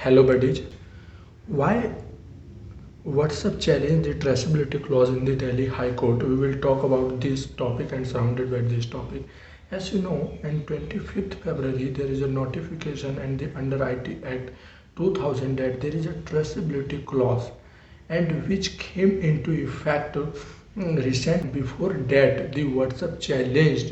Hello buddies. Why WhatsApp challenged the traceability clause in the Delhi High Court? We will talk about this topic and surrounded by this topic. As you know, on 25th February there is a notification and the under IT Act 2000 that there is a traceability clause and which came into effect recent. Before that the WhatsApp challenged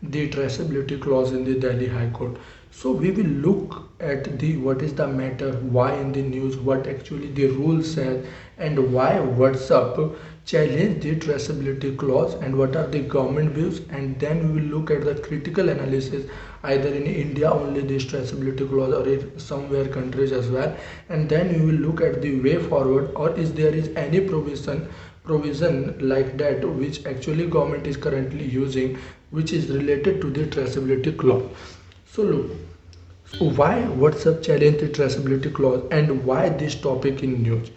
the traceability clause in the Delhi High Court. So we will look at the what is the matter, why in the news, what actually the rule says, and why WhatsApp challenge the traceability clause and what are the government views, and then we will look at the critical analysis either in India only this traceability clause or in somewhere countries as well, and then we will look at the way forward or is there is any provision like that which actually government is currently using which is related to the traceability clause. So look, why WhatsApp challenge the traceability clause and why this topic in news?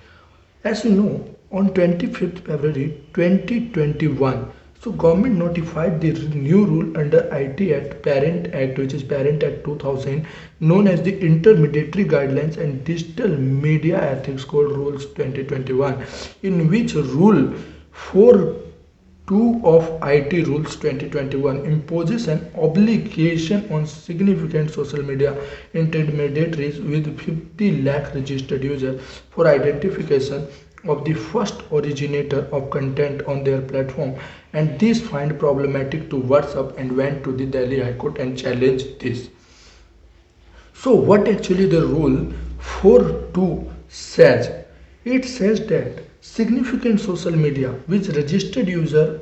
As you know, on 25th February 2021, so government notified the new rule under IT Act, Parent Act, which is Parent Act 2000, known as the Intermediary Guidelines and Digital Media Ethics Code Rules 2021, in which Rule 4.2 of IT Rules 2021 imposes an obligation on significant social media intermediaries with 50 lakh registered users for identification of the first originator of content on their platform, and this find problematic to WhatsApp and went to the Delhi High Court and challenged this. So what actually the rule 4.2 says? It says that significant social media which registered user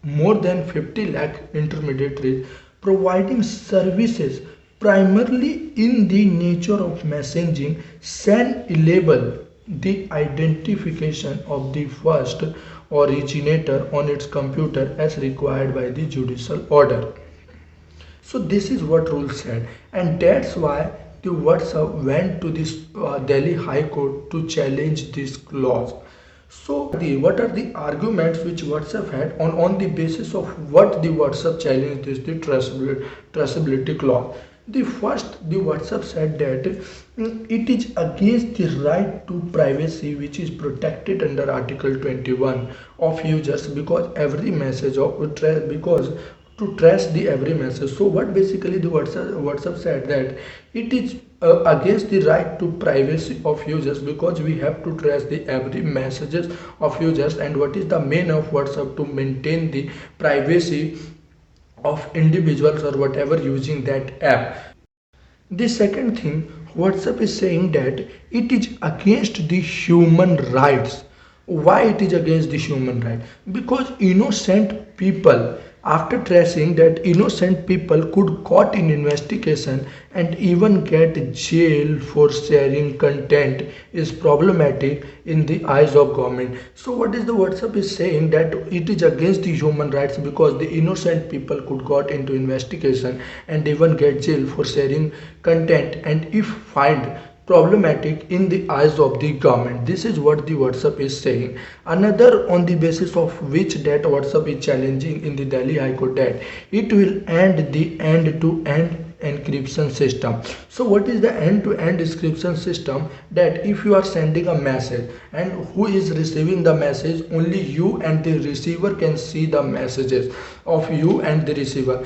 more than 50 lakh intermediaries providing services primarily in the nature of messaging shall enable the identification of the first originator on its computer as required by the judicial order. So this is what rule said, and that's why the WhatsApp went to this Delhi High Court to challenge this clause. So what are the arguments which WhatsApp had on the basis of what the WhatsApp challenged is the traceability clause? The first, the WhatsApp said that it is against the right to privacy which is protected under Article 21 of users because every message of because to trace the every message. So what basically the WhatsApp said that it is against the right to privacy of users because we have to trace the every messages of users, and what is the main of WhatsApp to maintain the privacy of individuals or whatever using that app. The second thing, WhatsApp is saying that it is against the human rights. Why it is against the human right? Because innocent people, after tracing that innocent people could caught in investigation and even get jail for sharing content is problematic in the eyes of government. So what is the WhatsApp is saying that it is against the human rights because the innocent people could got into investigation and even get jail for sharing content and if find problematic in the eyes of the government. This is what the WhatsApp is saying. Another on the basis of which that WhatsApp is challenging in the Delhi High Court that it will end the end-to-end encryption system. So what is the end-to-end encryption system? That if you are sending a message and who is receiving the message, only you and the receiver can see the messages of you and the receiver.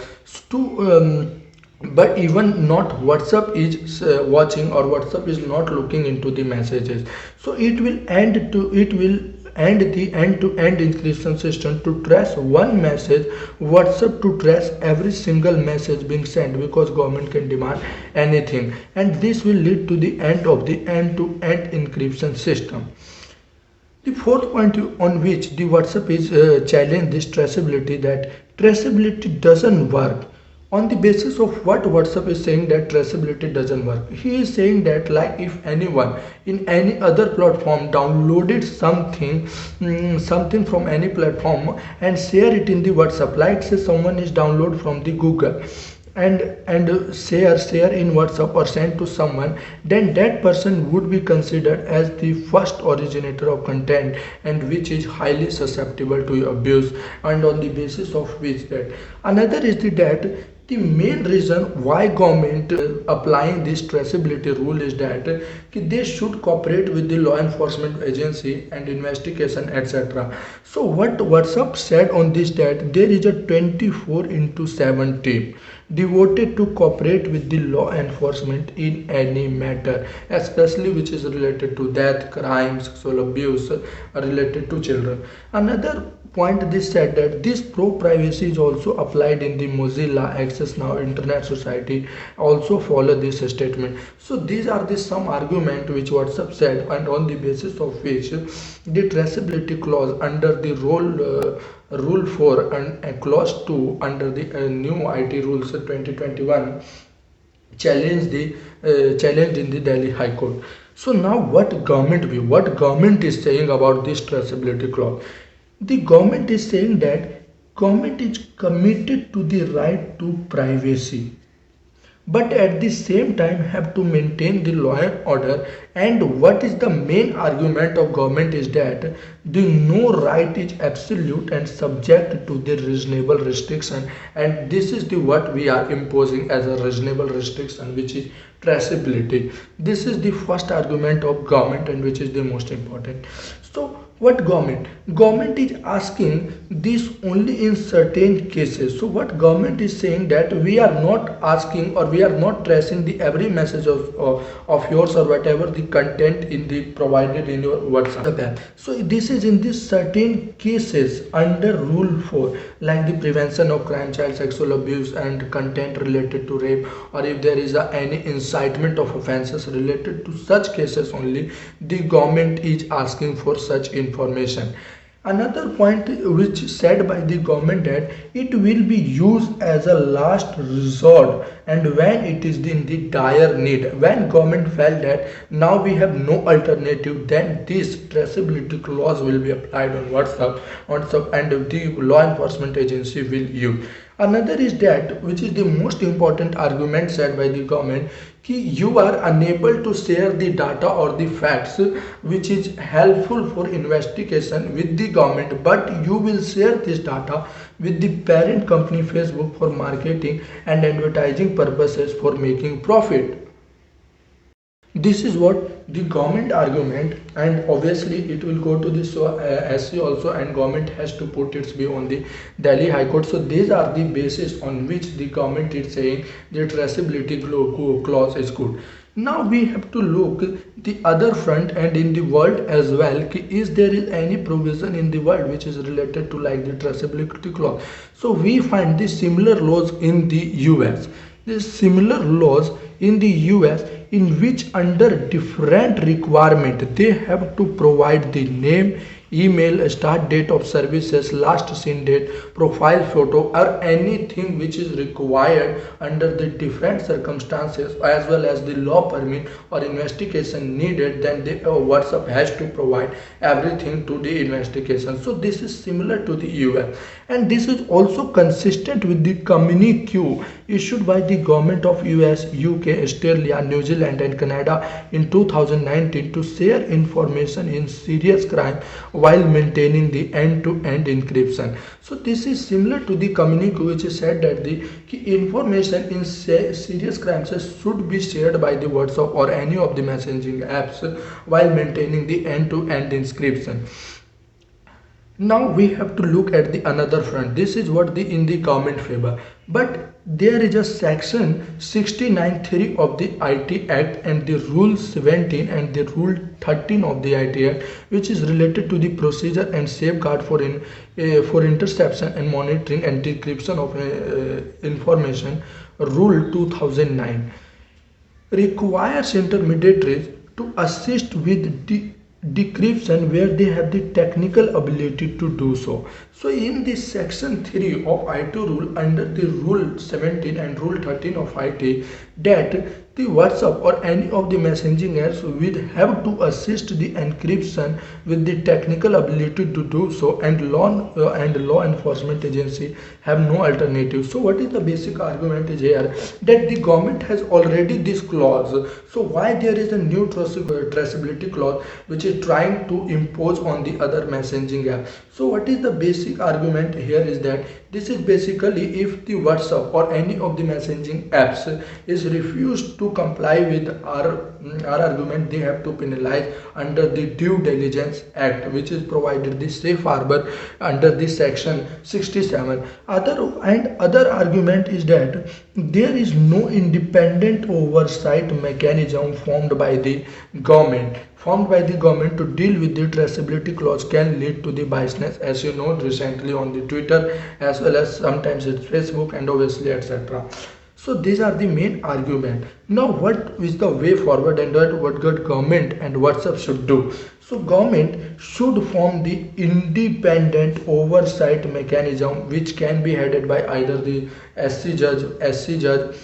But even not WhatsApp is watching or WhatsApp is not looking into the messages. So it will end the end-to-end encryption system to trace one message, WhatsApp to trace every single message being sent because government can demand anything, and this will lead to the end of the end-to-end encryption system. The fourth point on which the WhatsApp is challenge this traceability, that traceability doesn't work. On the basis of what WhatsApp is saying that traceability doesn't work, he is saying that like if anyone in any other platform downloaded something from any platform and share it in the WhatsApp, like say someone is download from the Google and share in WhatsApp or send to someone, then that person would be considered as the first originator of content and which is highly susceptible to abuse, and on the basis of which that another is the that The main reason why government applying this traceability rule is that they should cooperate with the law enforcement agency and investigation, etc. So what WhatsApp said on this, that there is a 24 into 7 team devoted to cooperate with the law enforcement in any matter, especially which is related to death, crime, sexual abuse, related to children. Another point, they said that this pro privacy is also applied in the Mozilla, Access Now, Internet Society also follow this statement. So these are the some argument which WhatsApp said, and on the basis of which the traceability clause under the rule 4 and clause 2 under the new IT rules 2021 challenged in the Delhi High Court. So now what government is saying about this traceability clause? The government is saying that government is committed to the right to privacy, but at the same time have to maintain the law and order. And what is the main argument of government is that the no right is absolute and subject to the reasonable restriction, and this is the what we are imposing as a reasonable restriction, which is traceability. This is the first argument of government, and which is the most important. So what government is asking this only in certain cases. So what government is saying, that we are not asking, or we are not tracing the every message of yours, or whatever the content in the provided in your WhatsApp app. So this is in this certain cases under rule 4, like the prevention of crime, child sexual abuse, and content related to rape, or if there is any incitement of offenses related to such cases only, the government is asking for such information. Another point which said by the government, that it will be used as a last resort, and when it is in the dire need, when government felt that now we have no alternative, then this traceability clause will be applied on WhatsApp, and the law enforcement agency will use. Another is that, which is the most important argument said by the government, कि you are unable to share the data or the facts which is helpful for investigation with the government, but you will share this data with the parent company Facebook for marketing and advertising purposes for making profit. This is what the government argument, and obviously it will go to the SC also, and government has to put its view on the Delhi High Court. So these are the basis on which the government is saying the traceability clause is good. Now we have to look the other front, and in the world as well, is there is any provision in the world which is related to like the traceability clause. So we find the similar laws in the US. The similar laws in the US, in which under different requirement they have to provide the name, email, start date of services, last seen date, profile photo, or anything which is required under the different circumstances, as well as the law permit or investigation needed, then the WhatsApp has to provide everything to the investigation. So this is similar to the US, and this is also consistent with the communique issued by the government of US, UK, Australia, New Zealand, and Canada in 2019 to share information in serious crime while maintaining the end-to-end encryption. So this is similar to the communique which is said that the information in serious crimes should be shared by the WhatsApp or any of the messaging apps while maintaining the end-to-end encryption. Now we have to look at the another front. This is what the in the government favor, but there is a section 69(3) of the IT Act and the rule 17 and the rule 13 of the IT Act, which is related to the procedure and safeguard for interception and monitoring and decryption of information. Rule 2009 requires intermediaries to assist with decryption where they have the technical ability to do so. So in this section 3 of IT rule, under the rule 17 and rule 13 of IT, that the WhatsApp or any of the messaging apps will have to assist the encryption with the technical ability to do so, and law enforcement agency have no alternative. So what is the basic argument is here, that the government has already this clause. So why there is a new traceability clause which is trying to impose on the other messaging app? So what is the basic argument here is that This is basically if the WhatsApp or any of the messaging apps is refused to comply with our argument, they have to penalize under the Due Diligence Act, which is provided the safe harbor under the section 67. Other argument is that there is no independent oversight mechanism formed by the government to deal with the traceability clause can lead to the biasness, as you know recently on the Twitter, as well as sometimes it's Facebook and obviously etc. So these are the main argument. Now what is the way forward, and what good government and WhatsApp should do? So government should form the independent oversight mechanism, which can be headed by either the SC judge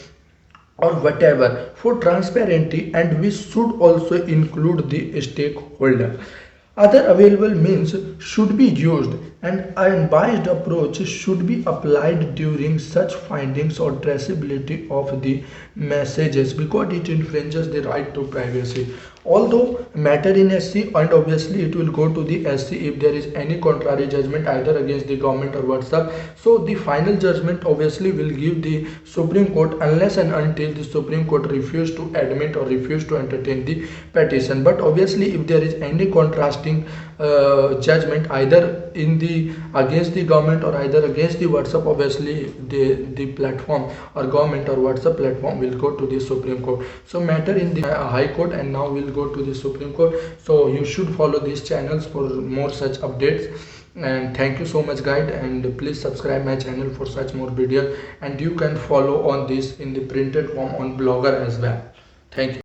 or whatever, for transparency, and we should also include the stakeholder. Other available means should be used, and an unbiased approach should be applied during such findings or traceability of the messages, because it infringes the right to privacy. Although matter in SC, and obviously it will go to the SC if there is any contrary judgment either against the government or WhatsApp. So the final judgment obviously will give the Supreme Court, unless and until the Supreme Court refuse to admit or refuse to entertain the petition. But obviously if there is any contrasting judgment either in the against the government or either against the WhatsApp, obviously the platform or government or WhatsApp platform will go to the Supreme Court. So matter in the High Court, and now will go to the Supreme Court. So you should follow these channels for more such updates. And thank you so much guys, and please subscribe my channel for such more videos, and you can follow on this in the printed form on Blogger as well. Thank you.